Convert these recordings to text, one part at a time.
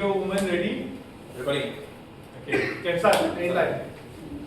Woman ready? Recording. Okay, can start anytime.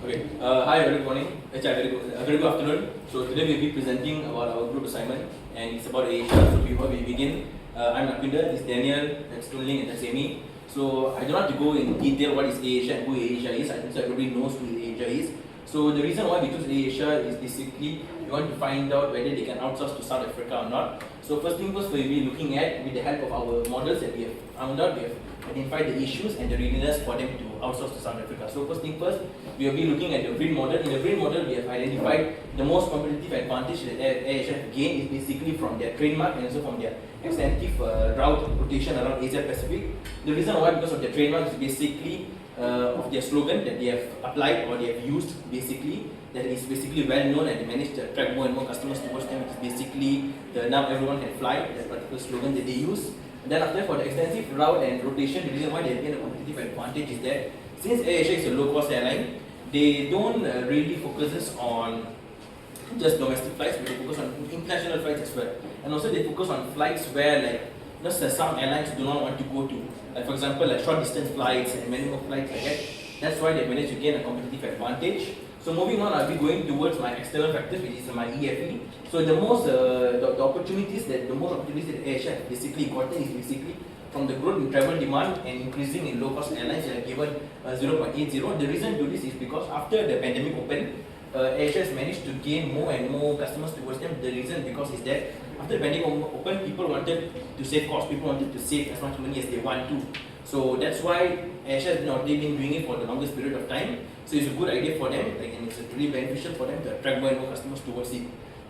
Okay. Hi, very good morning. Very good afternoon. So today we'll be presenting about our group assignment, and it's about Asia. So before we begin, I'm Apinder, this is Daniel, that's Tunling, and that's Amy. So I don't have to go in detail what is Asia and who Asia is. I think so everybody knows who Asia is. So the reason why we choose Asia is basically we want to find out whether they can outsource to South Africa or not. So first thing first, we'll be looking at, with the help of our models that we have found out, we have identified the issues and the readiness for them to outsource to South Africa. So first thing first, we will be looking at the VRIN model. In the VRIN model, we have identified the most competitive advantage that AirAsia have gained is basically from their trademark and also from their extensive route rotation around Asia Pacific. The reason why, because of their trademark, is basically of their slogan that they have applied or they have used basically, that is basically well known, and they manage to attract more and more customers towards them, which is basically the now everyone can fly, that particular slogan that they use. And then after, for the extensive route and rotation, the reason why they gain a competitive advantage is that since AirAsia is a low-cost airline, they don't really focuses on just domestic flights, but they focus on international flights as well. And also they focus on flights where, like, some airlines do not want to go to. Like for example, like short distance flights and many more flights like that. That's why they managed to gain a competitive advantage. So moving on, I'll be going towards my external factors, which is my EFE. So the most opportunities that AirAsia has basically gotten is basically from the growth in travel demand and increasing in low-cost airlines that are given 0.80. The reason to this is because after the pandemic opened, AirAsia has managed to gain more and more customers towards them. The reason because is that after the pandemic opened, people wanted to save costs, people wanted to save as much money as they want to. So that's why AirAsia has not been doing it for the longest period of time. So it's a good idea for them, and it's really beneficial for them to attract more and more customers towards it.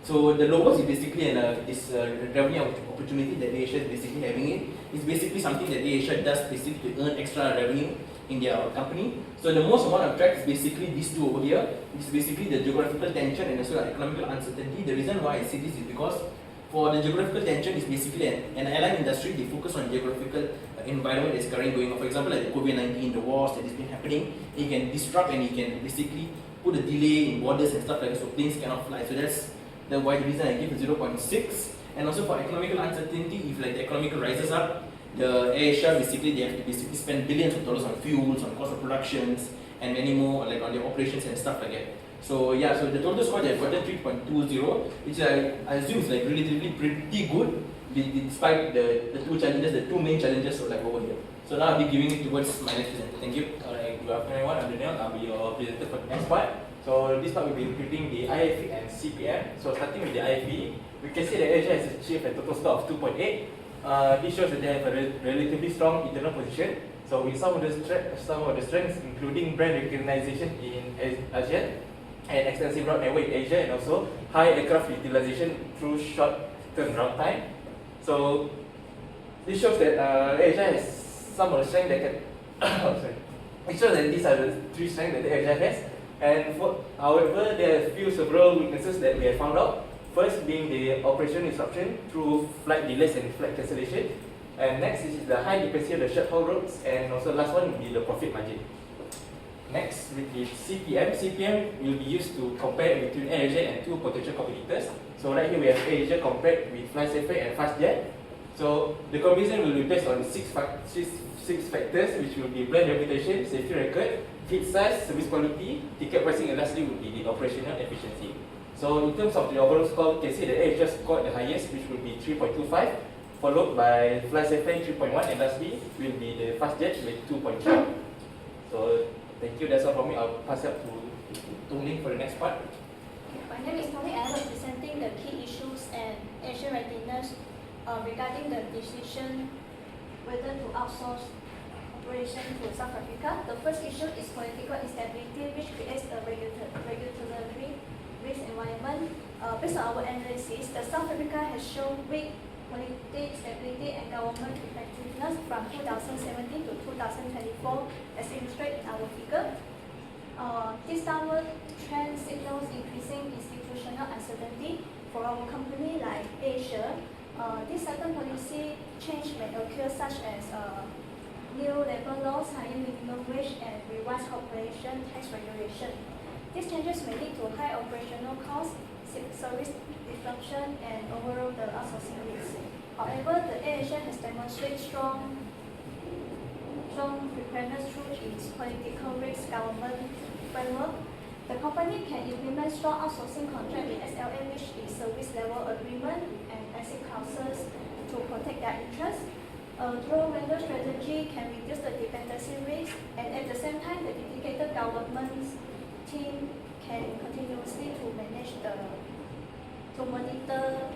So the lowest is basically this revenue opportunity that AirAsia is basically having it. It's basically something that AirAsia does basically to earn extra revenue in their company. So the most amount of track is basically these two over here. It's basically the geographical tension and also economical uncertainty. The reason why I say this is because for the geographical tension is basically an airline industry, they focus on geographical environment that's currently going on. For example, like the COVID-19, the wars that has been happening, it can disrupt and it can basically put a delay in borders and stuff like that, so planes cannot fly. So that's the reason I give it 0.6. And also for economical uncertainty, if like the economical rises up, the AirAsia basically they have to basically spend billions of dollars on fuels, on cost of productions, and many more like on their operations and stuff like that. So yeah, so the total score they have gotten 3.20, which I assume is like relatively pretty good, despite the two main challenges like over here. So now I'll be giving it towards my next presenter. Thank you. Alright, good afternoon everyone, I'm Daniel, I'll be your presenter for the next part. So this part will be including the IFE and CPM. So starting with the IFE, we can see that AirAsia has achieved a total score of 2.8. This shows that they have a relatively strong internal position. So with some of the strengths, including brand recognition in Asia, and extensive route network in Asia, and also high aircraft utilization through short turnaround time. So this shows that AirAsia has some of the strengths that can it shows that these are the three strengths that AirAsia has. And however, there are several weaknesses that we have found out. First being the operational disruption through flight delays and flight cancellation. And next is the high dependency of the short-haul routes, and also last one will be the profit margin. Next, with the CPM. CPM will be used to compare between AirAsia and two potential competitors. So right here we have AirAsia compared with FlySafair and FastJet. So the comparison will be based on six factors, which will be brand reputation, safety record, fleet size, service quality, ticket pricing, and lastly will be the operational efficiency. So in terms of the overall score, you can see that AirAsia scored the highest, which will be 3.25, followed by FlySafair 3.1, and lastly will be the FastJet with 2.3. So thank you, that's all from me. I'll pass it up to Tunling for the next part. My name is Tony. I am presenting the key issues and action readiness regarding the decision whether to outsource operation to South Africa. The first issue is political instability, which creates a regulatory risk environment. Based on our analysis, the South Africa has shown weak political stability and government effectiveness from 2017 to 2024, as illustrated in our figure. This downward trend signals increasing institutional uncertainty for our company like AirAsia. This certain policy change may occur, such as new labor laws, higher minimum wage, and revised corporation tax regulation. These changes may lead to high operational costs, service disruption, and overall the outsourcing risk. However, the AirAsia has demonstrated strong preparedness through its political risk government framework. The company can implement strong outsourcing contract with SLA, which is service level agreement and exit clauses to protect their interests. Through vendor strategy can reduce the dependency risk, and at the same time, the dedicated government team can continuously to monitor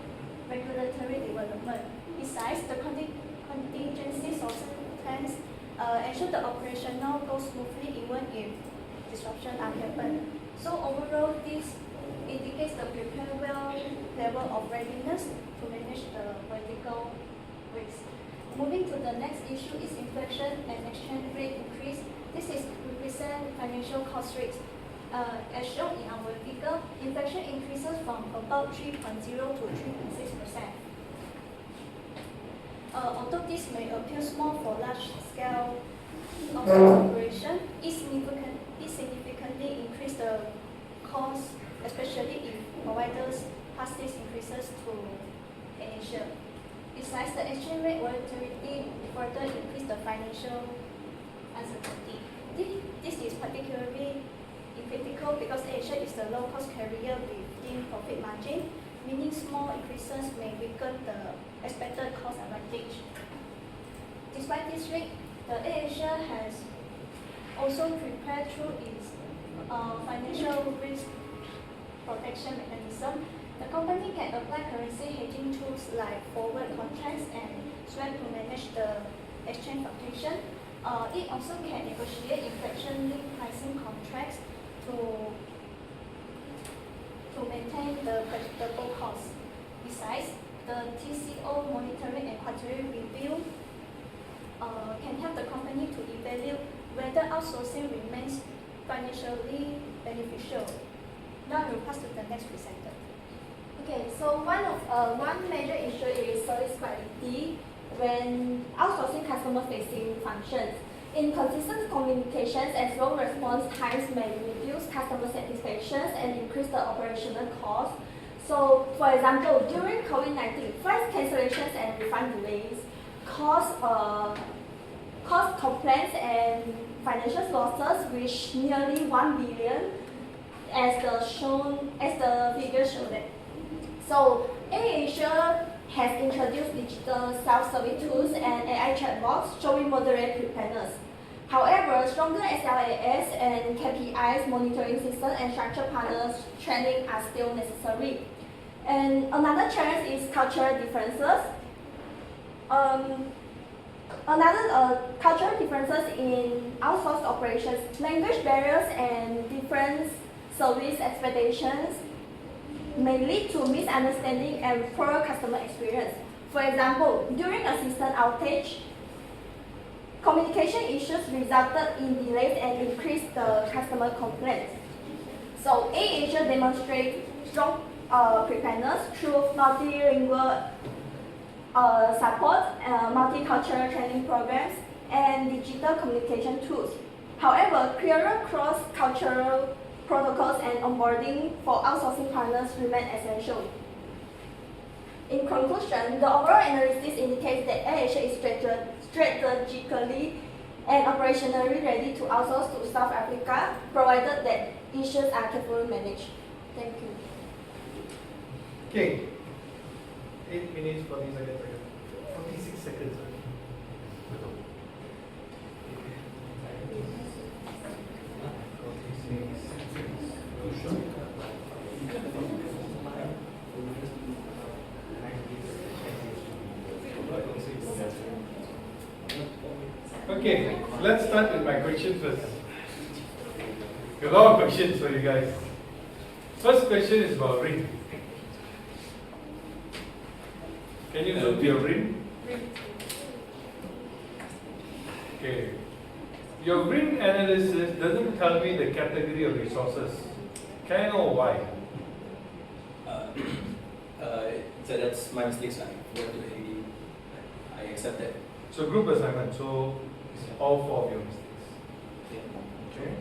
regulatory development. Besides, the contingency sourcing plans ensure the operational goes smoothly even if disruption are happen. So overall, this indicates the prepared well level of readiness to manage the political risk. Moving to the next issue is inflation and exchange rate increase. This is represent financial cost rates. As shown in our figure, inflation increases from about 3.0 to 3.6%. Although this may appear small for large-scale operation, it significantly increases the cost, especially if providers pass these increases to Asia. Besides, the exchange rate volatility further increase the financial uncertainty. This is particularly critical because Asia is the low-cost carrier with thin profit margin, meaning small increases may weaken the expected cost advantage. Despite this risk, the Asia has also prepared through its financial risk protection mechanism. The company can apply currency hedging tools like forward contracts and swap to manage the exchange fluctuation. It also can negotiate inflation-linked pricing contracts to maintain the predictable costs. Besides, the TCO monitoring and quarterly review can help the company to evaluate whether outsourcing remains financially beneficial. Now I will pass to the next presenter. Okay, so one major issue is service quality when outsourcing customer-facing functions. Inconsistent communications and slow response times may reduce customer satisfaction and increase the operational cost. So, for example, during COVID-19, flight cancellations and refund delays cause complaints and financial losses, which nearly 1 billion, as the figures show that. So, AirAsia has introduced digital self-service tools and AI chatbots showing moderate preparedness. However, stronger SLAS and KPIs monitoring system and structured partners training are still necessary. And another challenge is cultural differences. Cultural differences in outsourced operations, language barriers and different service expectations may lead to misunderstanding and poor customer experience. For example, during a system outage, communication issues resulted in delays and increased the customer complaints. So AirAsia demonstrates strong preparedness through multilingual support, multicultural training programs, and digital communication tools. However, clearer cross-cultural protocols and onboarding for outsourcing partners remain essential. In conclusion, the overall analysis indicates that AirAsia is strategically and operationally ready to outsource to South Africa, provided that issues are carefully managed. Thank you. Okay. 8 minutes, 40 seconds. 46 seconds. Okay, let's start with my questions first. A lot of questions for you guys. First question is about ring. Can you look your ring? Okay. Your ring analysis doesn't tell me the category of resources. Can I know why? So that's my mistake, sir. I accept that. So group assignment, so all 4 of your mistakes. Okay.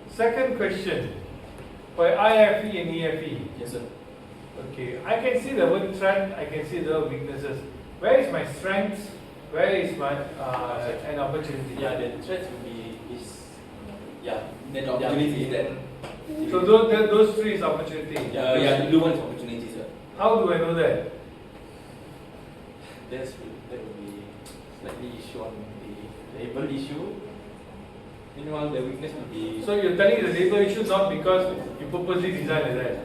Second question. For IFE and EFE. Yes, sir. Okay, I can see the word trend, I can see the weaknesses. Where is my strength? Where is my an opportunity? Yeah, the threats will be is yeah. Then the opportunity is that. So those three is opportunity. Yeah, the blue one is opportunity, sir. How do I know that? That will be slightly issue on the label issue. Meanwhile, the weakness will be. So you're telling the labor issue not because you purposely designed like that.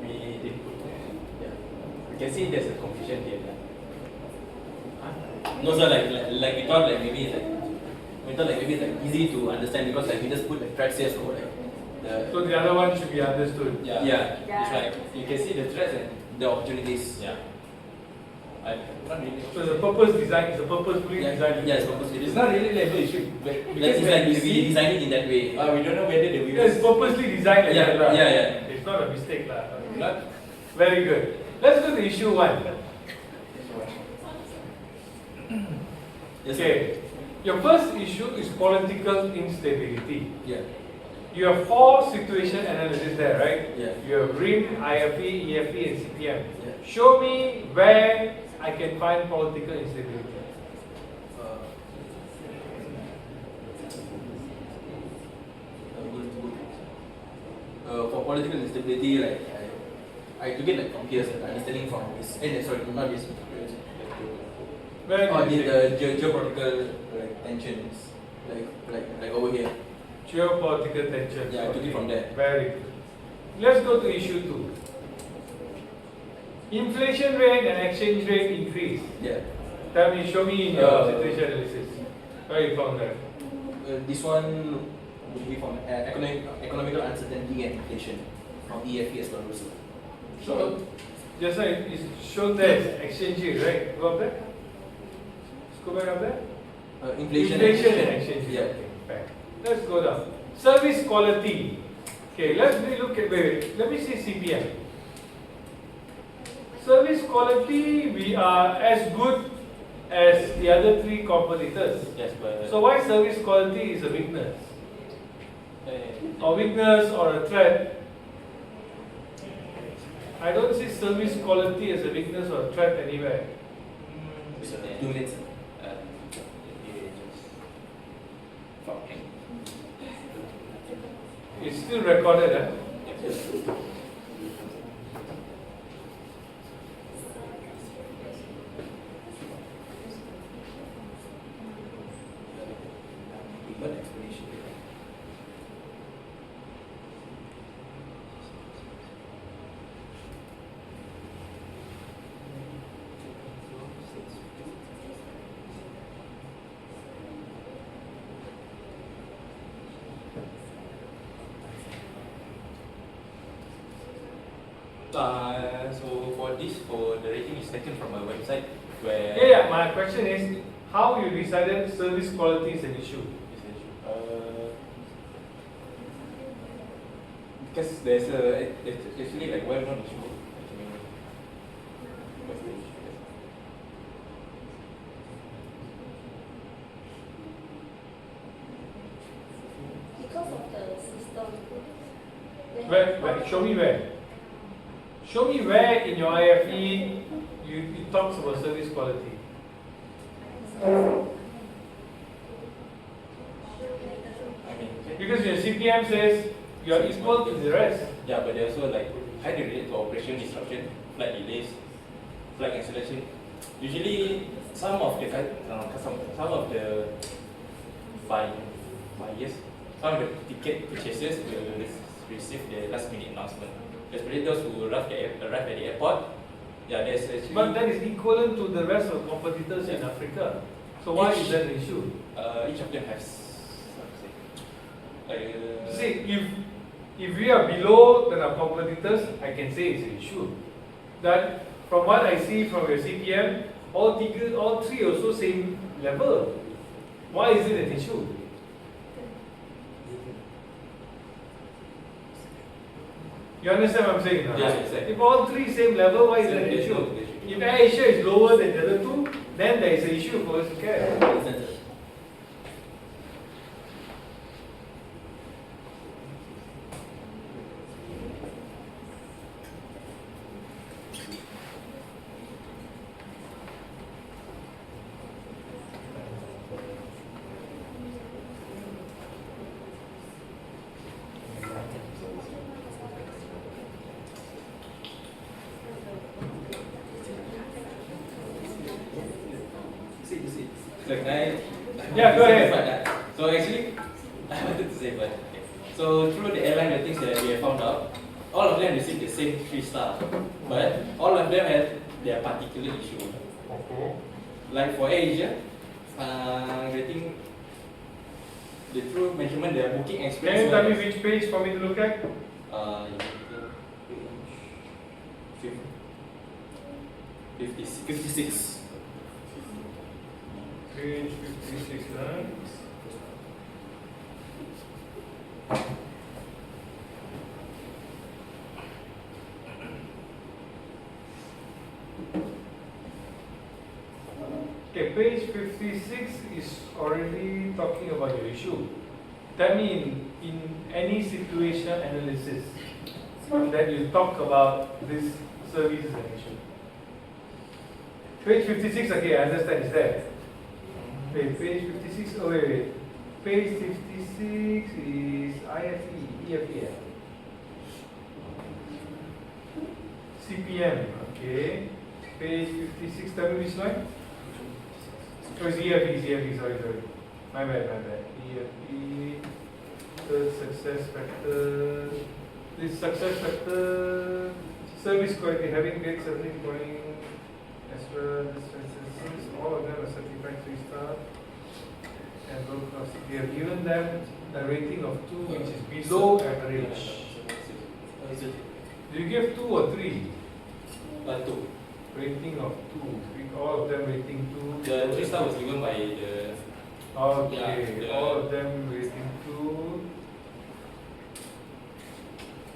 We did put. Yeah, we can see there's a confusion here. No, sir, like we thought maybe it's like easy to understand because like we just put like threats here, so like So the other one should be understood. yeah, it's like You can see the threats and the opportunities. yeah. I not really. So the purpose design is a purposefully Yeah, designed. yeah, it's purposely. It's not really label issue, but Like, because it's when like we we see, design it in that way. we don't know whether the Yeah, viewers. it's purposely designed like Yeah, that. lah. yeah. It's not a mistake. Lah. Not. Very good. Let's go to issue 1. Yes, sir. Okay. Your first issue is political instability. Yeah, You have 4 situation analysis there, right? yeah. You have RIM, IFE, EFE, and CPM. Yeah. Show me where I can find political instability. For political instability, like I took it like from here, sir, understanding from this. Sorry, not this. Where Oh, do you the think? geopolitical like tensions, like over here. Geopolitical tension. Yeah, I took it from there. Very good. Let's go to issue 2. Inflation rate and exchange rate increase. Yeah. Tell me, show me in your situation analysis. Where you found that? This one would be from economical uncertainty and inflation from EFE as well also. So, just like it's shown there, exchange rate, right? Go up there. Let's go back up there. Inflation And exchange rate. Yeah. Okay, back. Let's go down. Service quality. Okay, let me look at, wait, let me see CPM. Service quality, we are as good as the other 3 competitors. Yes, but. So why service quality is a weakness? A weakness or a threat? I don't see service quality as a weakness or a threat anywhere. 2 minutes. It's still recorded, eh? What explanation? So for the rating is taken from a website where. Yeah, my question is, how you decided service quality is an issue? Because there's actually like well-known issue. What's the issue? Because of the system. They have Where? Show me where. Show me where in your IFE it talks about service quality. I mean, Because your CPM says you are equal to the rest. yeah, but they also like highly related to operation disruption, flight delays, flight cancellation. Usually, some of the buyers, some of the ticket purchasers will receive the last minute announcement. Especially those who arrive at the airport. Yeah, there's actually. But that is equivalent to the rest of competitors in Africa. So why is that an issue? Each of them has. See, if we are below than our competitors, I can say it's an issue. That from what I see from your CPM, all 3 also same level. Why is it an issue? You understand what I'm saying now? Yes, exactly. If all 3 same level, why is it an There's issue? no issue. If AirAsia is lower than the other 2, then there is an issue for us to care. Understand, sir? Look, Yeah, go ahead. So actually, I wanted to say, but so through the airline, the things that we have found out, all of them received the same 3-star, but all of them had their particular issue. Okay. Like for AirAsia, rating the true measurement, their booking Can experience. you tell me which page for me to look at? Page 56. Page 56, huh? Okay, page 56 is already talking about your issue. Tell me in any situation analysis that you talk about this service as an issue. Page 56, okay, I understand, is there. Wait, page 56, oh wait. Page 56 is EFE. CPM, okay. Page 56, tell me which line? Oh, it's EFE, sorry. My bad. EFE, third success factor. This success factor, service quality, having great service going as well. All of them are certified 3-star. And low cost. We have given them a rating of 2, which is below average. Do you give 2 or 3? 2. Rating of 2. All of them rating 2. The 3-star was given by the. Okay, all of them rating 2.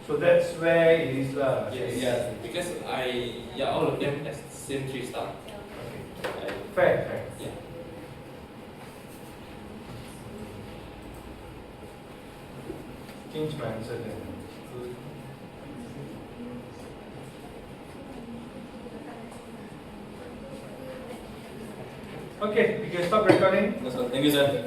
So that's where it is lah. Yeah, because all of them has same 3-star. Okay. Fair. Yeah. Change my answer then. Okay, we can stop recording. That's all. Thank you, sir.